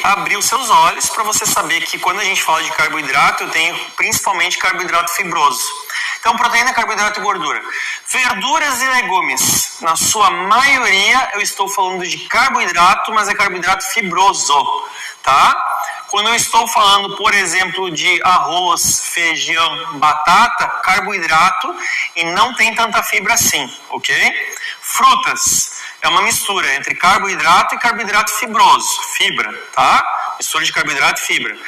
abrir os seus olhos para você saber que quando a gente fala de carboidrato, eu tenho principalmente carboidrato fibroso. Então, proteína, carboidrato e gordura. Verduras e legumes, na sua maioria eu estou falando de carboidrato, mas é carboidrato fibroso, tá? Quando eu estou falando, por exemplo, de arroz, feijão, batata, carboidrato e não tem tanta fibra assim, ok? Frutas, é uma mistura entre carboidrato e carboidrato fibroso, fibra, tá? Mistura de carboidrato e fibra.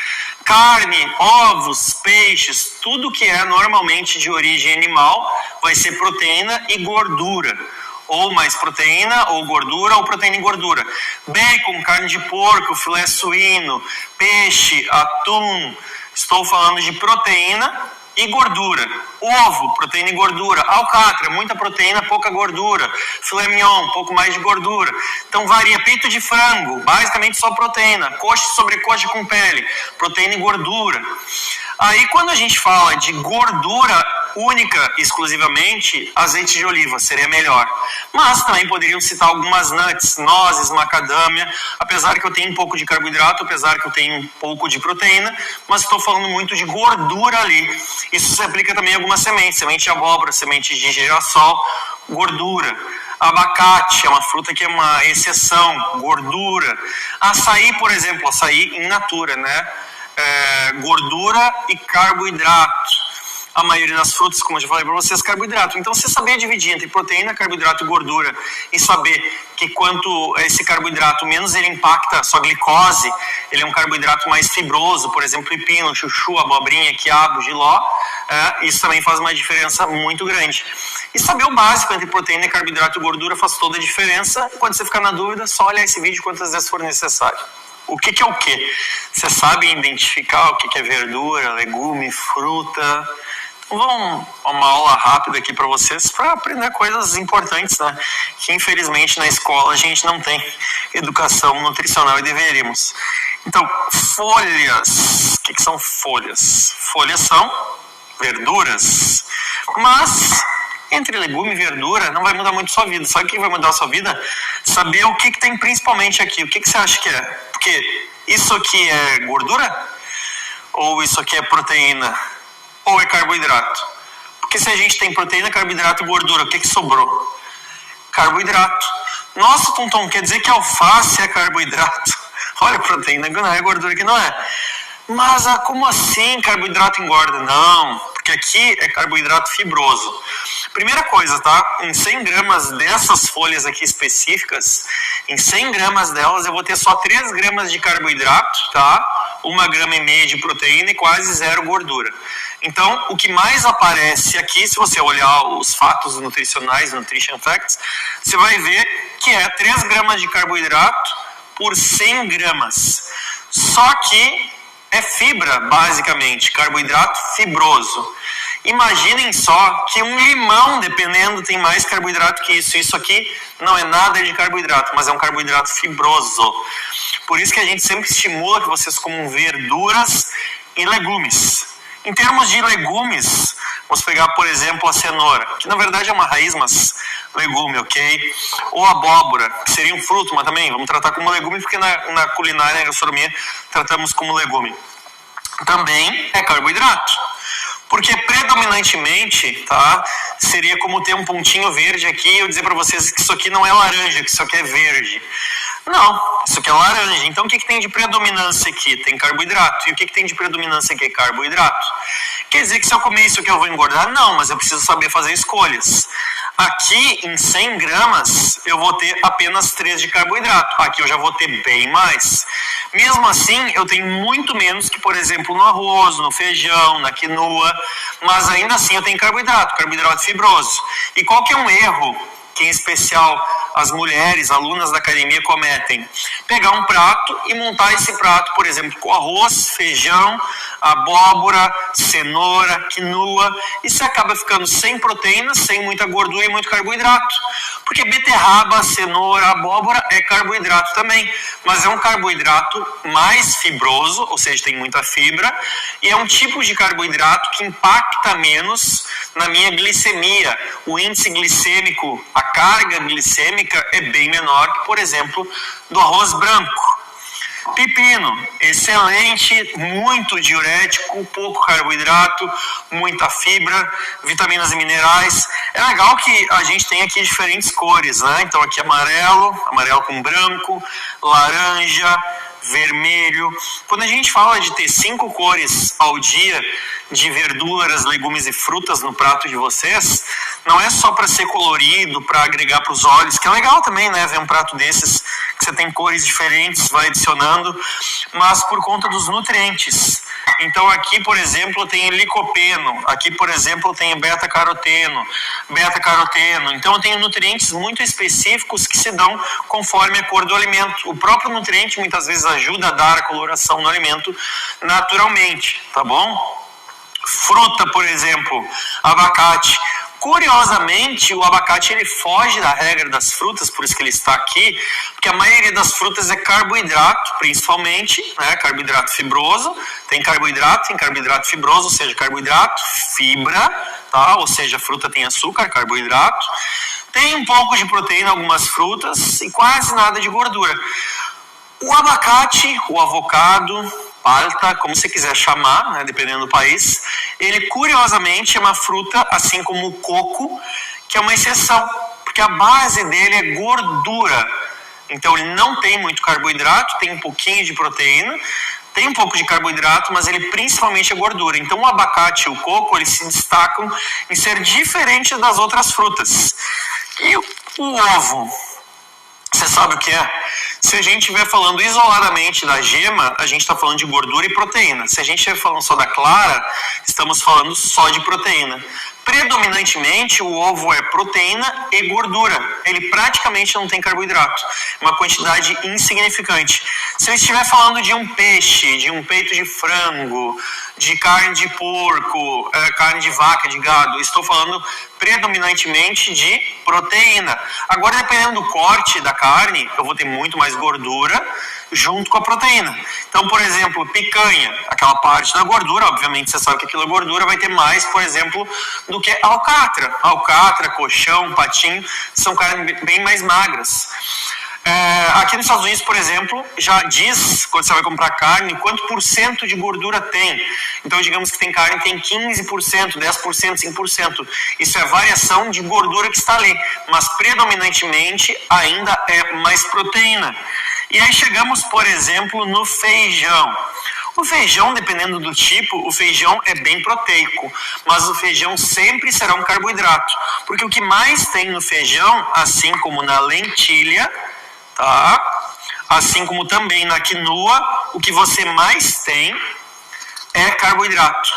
Carne, ovos, peixes, tudo que é normalmente de origem animal vai ser proteína e gordura. Ou mais proteína, ou gordura, ou proteína e gordura. Bacon, carne de porco, filé suíno, peixe, atum. Estou falando de proteína e gordura. Ovo, proteína e gordura. Alcatra, muita proteína, pouca gordura. Filé mignon, pouco mais de gordura. Então varia. Peito de frango, basicamente só proteína. Coxa e sobrecoxa com pele, proteína e gordura. Aí quando a gente fala de gordura única, exclusivamente, azeite de oliva seria melhor. Mas também poderiam citar algumas nuts, nozes, macadâmia, apesar que eu tenho um pouco de carboidrato, apesar que eu tenho um pouco de proteína, mas estou falando muito de gordura ali. Isso se aplica também a algumas sementes, semente de abóbora, semente de girassol, gordura. Abacate é uma fruta que é uma exceção, gordura. Açaí, por exemplo, açaí in natura, né? Gordura e carboidrato. A maioria das frutas, como eu já falei para vocês, carboidrato. Então, você saber dividir entre proteína, carboidrato e gordura e saber que quanto esse carboidrato menos ele impacta a sua glicose, ele é um carboidrato mais fibroso, por exemplo, pepino, chuchu, abobrinha, quiabo, jiló, isso também faz uma diferença muito grande. E saber o básico entre proteína, carboidrato e gordura faz toda a diferença. Quando você ficar na dúvida, só olhar esse vídeo quantas vezes for necessário. O que é o quê? Você sabe identificar o que é verdura, legume, fruta? Então vamos uma aula rápida aqui para vocês para aprender coisas importantes, né? Que infelizmente na escola a gente não tem educação nutricional e deveríamos. Então, folhas. O que são folhas? Folhas são verduras. Mas entre legume e verdura não vai mudar muito a sua vida. Sabe o que vai mudar a sua vida? Saber o que tem principalmente aqui. O que você acha que é? Porque isso aqui é gordura? Ou isso aqui é proteína? Ou é carboidrato? Porque se a gente tem proteína, carboidrato e gordura, o que sobrou? Carboidrato. Nossa, Tonton, quer dizer que alface é carboidrato? Olha, proteína não é, gordura que não é. Mas como assim carboidrato engorda? Não, porque aqui é carboidrato fibroso. Primeira coisa, tá? Em 100 gramas dessas folhas aqui específicas, em 100 gramas delas eu vou ter só 3 gramas de carboidrato, tá? 1,5 grama de proteína e quase 0 gordura. Então, o que mais aparece aqui, se você olhar os fatos nutricionais, Nutrition Facts, você vai ver que é 3 gramas de carboidrato por 100 gramas. Só que é fibra, basicamente, carboidrato fibroso. Imaginem só que um limão, dependendo, tem mais carboidrato que isso. Isso aqui não é nada de carboidrato, mas é um carboidrato fibroso. Por isso que a gente sempre estimula que vocês comam verduras e legumes. Em termos de legumes, vamos pegar, por exemplo, a cenoura, que na verdade é uma raiz, mas legume, ok? Ou abóbora, que seria um fruto, mas também vamos tratar como legume, porque na culinária, na gastronomia, tratamos como legume. Também é carboidrato. Porque predominantemente, tá, seria como ter um pontinho verde aqui e eu dizer para vocês que isso aqui não é laranja, que isso aqui é verde. Não, isso aqui é laranja. Então o que tem de predominância aqui? Tem carboidrato. E o que tem de predominância aqui? Carboidrato. Quer dizer que se eu comer isso aqui eu vou engordar? Não, mas eu preciso saber fazer escolhas. Aqui em 100 gramas eu vou ter apenas 3 de carboidrato. Aqui eu já vou ter bem mais. Mesmo assim, eu tenho muito menos que, por exemplo, no arroz, no feijão, na quinoa. Mas ainda assim eu tenho carboidrato fibroso. E qual que é um erro que em especial as mulheres, alunas da academia cometem? Pegar um prato e montar esse prato, por exemplo, com arroz, feijão, abóbora, cenoura, quinoa, e você acaba ficando sem proteína, sem muita gordura e muito carboidrato. Porque beterraba, cenoura, abóbora é carboidrato também, mas é um carboidrato mais fibroso, ou seja, tem muita fibra, e é um tipo de carboidrato que impacta menos na minha glicemia. O índice glicêmico, a carga glicêmica é bem menor que, por exemplo, do arroz branco. Pepino, excelente, muito diurético, pouco carboidrato, muita fibra, vitaminas e minerais. É legal que a gente tem aqui diferentes cores, né? Então aqui amarelo, amarelo com branco, laranja, vermelho. Quando a gente fala de ter 5 cores ao dia de verduras, legumes e frutas no prato de vocês, não é só para ser colorido, para agregar para os olhos, que é legal também, né? Ver um prato desses que você tem cores diferentes, vai adicionando, mas por conta dos nutrientes. Então aqui, por exemplo, tem licopeno, aqui, por exemplo, tem beta-caroteno. Então eu tenho nutrientes muito específicos que se dão conforme a cor do alimento. O próprio nutriente muitas vezes ajuda a dar a coloração no alimento naturalmente, tá bom? Fruta, por exemplo, abacate. Curiosamente, o abacate ele foge da regra das frutas, por isso que ele está aqui, porque a maioria das frutas é carboidrato, principalmente, né? Carboidrato fibroso, tem carboidrato fibroso, ou seja, carboidrato, fibra, tá? Ou seja, a fruta tem açúcar, carboidrato, tem um pouco de proteína, algumas frutas, e quase nada de gordura. O abacate, o avocado, palta, como você quiser chamar, né, dependendo do país, ele curiosamente é uma fruta, assim como o coco, que é uma exceção, porque a base dele é gordura. Então ele não tem muito carboidrato, tem um pouquinho de proteína, tem um pouco de carboidrato, mas ele principalmente é gordura. Então o abacate e o coco, eles se destacam em ser diferentes das outras frutas. E o ovo, você sabe o que é? Se a gente estiver falando isoladamente da gema, a gente está falando de gordura e proteína. Se a gente estiver falando só da clara, estamos falando só de proteína. Predominantemente, o ovo é proteína e gordura. Ele praticamente não tem carboidrato. Uma quantidade insignificante. Se eu estiver falando de um peixe, de um peito de frango, de carne de porco, carne de vaca, de gado, estou falando predominantemente de proteína. Agora, dependendo do corte da carne, eu vou ter muito mais gordura junto com a proteína. Então, por exemplo, picanha, aquela parte da gordura, obviamente você sabe que aquilo é gordura, vai ter mais, por exemplo, do que alcatra. Alcatra, coxão, patinho, são carnes bem mais magras. Aqui nos Estados Unidos, por exemplo, já diz, quando você vai comprar carne, quanto % de gordura tem. Então, digamos que tem carne que tem 15%, 10%, 5%. Isso é variação de gordura que está ali, mas predominantemente ainda é mais proteína. E aí chegamos, por exemplo, no feijão. O feijão, dependendo do tipo, o feijão é bem proteico, mas o feijão sempre será um carboidrato, porque o que mais tem no feijão, assim como na lentilha, tá? Assim como também na quinoa, o que você mais tem é carboidrato.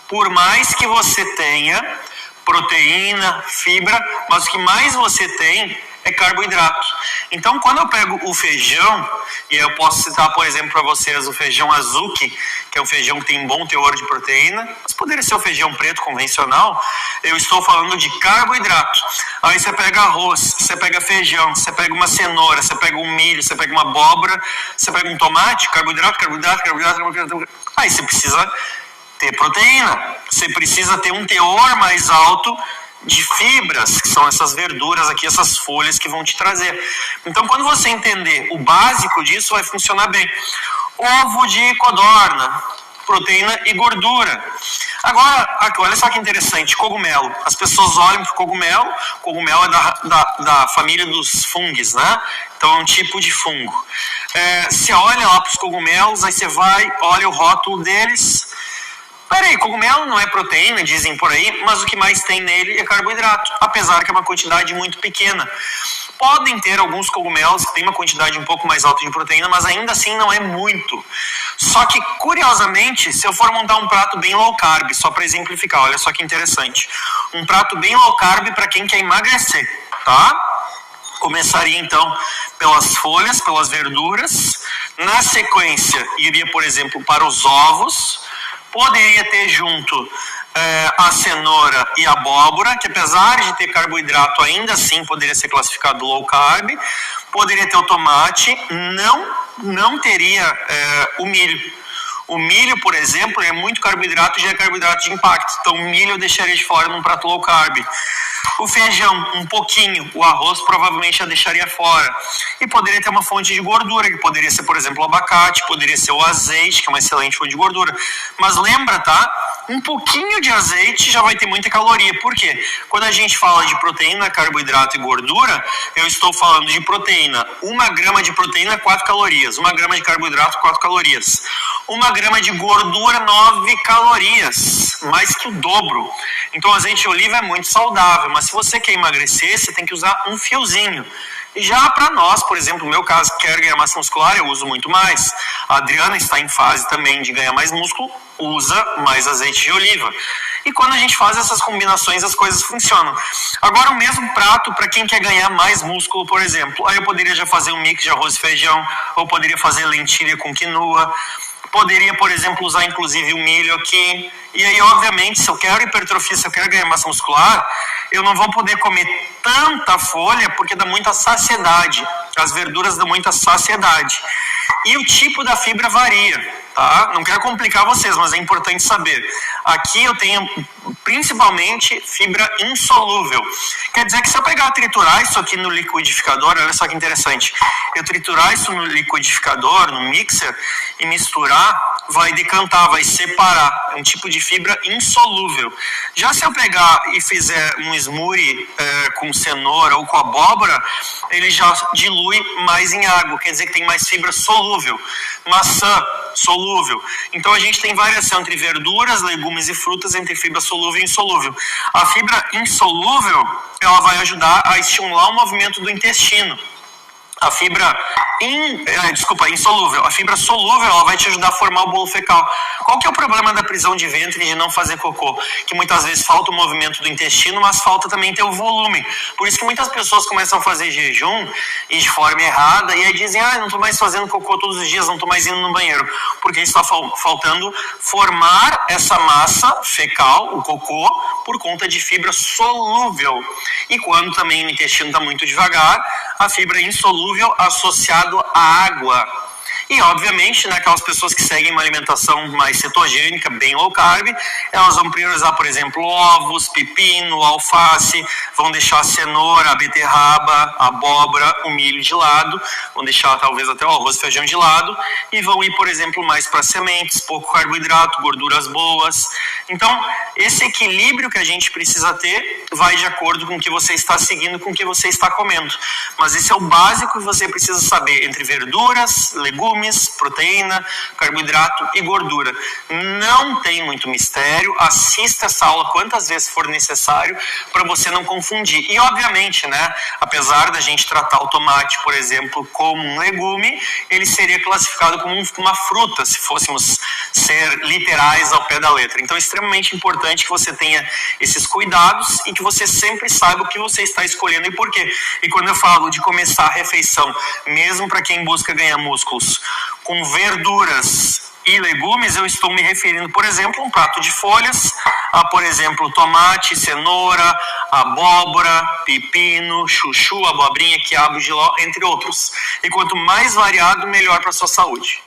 Por mais que você tenha proteína, fibra, mas o que mais você tem é carboidrato. Então, quando eu pego o feijão, e eu posso citar, por exemplo, para vocês o feijão azuki, que é um feijão que tem bom teor de proteína, mas poderia ser o feijão preto convencional, eu estou falando de carboidrato. Aí você pega arroz, você pega feijão, você pega uma cenoura, você pega um milho, você pega uma abóbora, você pega um tomate, carboidrato. Aí você precisa ter proteína, você precisa ter um teor mais alto de fibras, que são essas verduras aqui, essas folhas que vão te trazer. Então, quando você entender o básico disso, vai funcionar bem. Ovo de codorna, proteína e gordura. Agora, olha só que interessante, cogumelo. As pessoas olham para o cogumelo é da família dos fungos, né? Então é um tipo de fungo. Você olha lá para os cogumelos, aí você olha o rótulo deles. Peraí, cogumelo não é proteína, dizem por aí, mas o que mais tem nele é carboidrato, apesar que é uma quantidade muito pequena. Podem ter alguns cogumelos que têm uma quantidade um pouco mais alta de proteína, mas ainda assim não é muito. Só que, curiosamente, se eu for montar um prato bem low carb, só para exemplificar, olha só que interessante. Um prato bem low carb para quem quer emagrecer, tá? Começaria então pelas folhas, pelas verduras. Na sequência, iria, por exemplo, para os ovos. Poderia ter junto a cenoura e a abóbora, que apesar de ter carboidrato, ainda assim poderia ser classificado low carb. Poderia ter o tomate, não teria o milho. O milho, por exemplo, é muito carboidrato e já é carboidrato de impacto. Então, o milho eu deixaria de fora num prato low carb. O feijão, um pouquinho. O arroz, provavelmente, eu deixaria fora. E poderia ter uma fonte de gordura, que poderia ser, por exemplo, o abacate, poderia ser o azeite, que é uma excelente fonte de gordura. Mas lembra, tá? Um pouquinho de azeite já vai ter muita caloria. Por quê? Quando a gente fala de proteína, carboidrato e gordura, eu estou falando de proteína. 1 grama de proteína, 4 calorias. 1 grama de carboidrato, 4 calorias. 1 grama de gordura, 9 calorias. Mais que o dobro. Então, o azeite de oliva é muito saudável. Mas se você quer emagrecer, você tem que usar um fiozinho. E já para nós, por exemplo, no meu caso, que quero ganhar massa muscular, eu uso muito mais. A Adriana está em fase também de ganhar mais músculo, usa mais azeite de oliva. E quando a gente faz essas combinações, as coisas funcionam. Agora, o mesmo prato para quem quer ganhar mais músculo, por exemplo. Aí eu poderia já fazer um mix de arroz e feijão, ou poderia fazer lentilha com quinoa. Poderia, por exemplo, usar inclusive o milho aqui. E aí, obviamente, se eu quero hipertrofia, se eu quero ganhar massa muscular, eu não vou poder comer tanta folha porque dá muita saciedade. As verduras dão muita saciedade. E o tipo da fibra varia, tá? Não quero complicar vocês, mas é importante saber. Aqui eu tenho principalmente fibra insolúvel. Quer dizer que se eu pegar triturar isso aqui no liquidificador, olha só que interessante. Eu triturar isso no liquidificador, no mixer, e misturar, vai decantar, vai separar. É um tipo de fibra insolúvel. Já se eu pegar e fizer um smoothie com cenoura ou com abóbora, ele já dilui mais em água. Quer dizer que tem mais fibra solúvel. Maçã, solúvel. Então a gente tem variação entre verduras, legumes e frutas, entre fibra solúvel e insolúvel. A fibra insolúvel, ela vai ajudar a estimular o movimento do intestino. A fibra insolúvel. A fibra solúvel, ela vai te ajudar a formar o bolo fecal. Qual que é o problema da prisão de ventre e de não fazer cocô? Que muitas vezes falta o movimento do intestino, mas falta também ter o volume. Por isso que muitas pessoas começam a fazer jejum e de forma errada, e aí dizem, não estou mais fazendo cocô todos os dias, não estou mais indo no banheiro. Porque está faltando formar essa massa fecal, o cocô, por conta de fibra solúvel. E quando também o intestino está muito devagar, a fibra insolúvel associado à água. E, obviamente, aquelas pessoas que seguem uma alimentação mais cetogênica, bem low carb, elas vão priorizar, por exemplo, ovos, pepino, alface, vão deixar a cenoura, a beterraba, a abóbora, o milho de lado, vão deixar talvez até o arroz e feijão de lado, e vão ir, por exemplo, mais para sementes, pouco carboidrato, gorduras boas. Então, esse equilíbrio que a gente precisa ter vai de acordo com o que você está seguindo, com o que você está comendo. Mas esse é o básico que você precisa saber entre verduras, legumes, proteína, carboidrato e gordura. Não tem muito mistério, assista essa aula quantas vezes for necessário para você não confundir. E obviamente, apesar da gente tratar o tomate, por exemplo, como um legume, ele seria classificado como uma fruta, se fôssemos ser literais ao pé da letra. Então é extremamente importante que você tenha esses cuidados e que você sempre saiba o que você está escolhendo e por quê. E quando eu falo de começar a refeição, mesmo para quem busca ganhar músculos, com verduras e legumes, eu estou me referindo, por exemplo, a um prato de folhas, a, por exemplo, tomate, cenoura, abóbora, pepino, chuchu, abobrinha, quiabo, jiló, entre outros. E quanto mais variado, melhor para a sua saúde.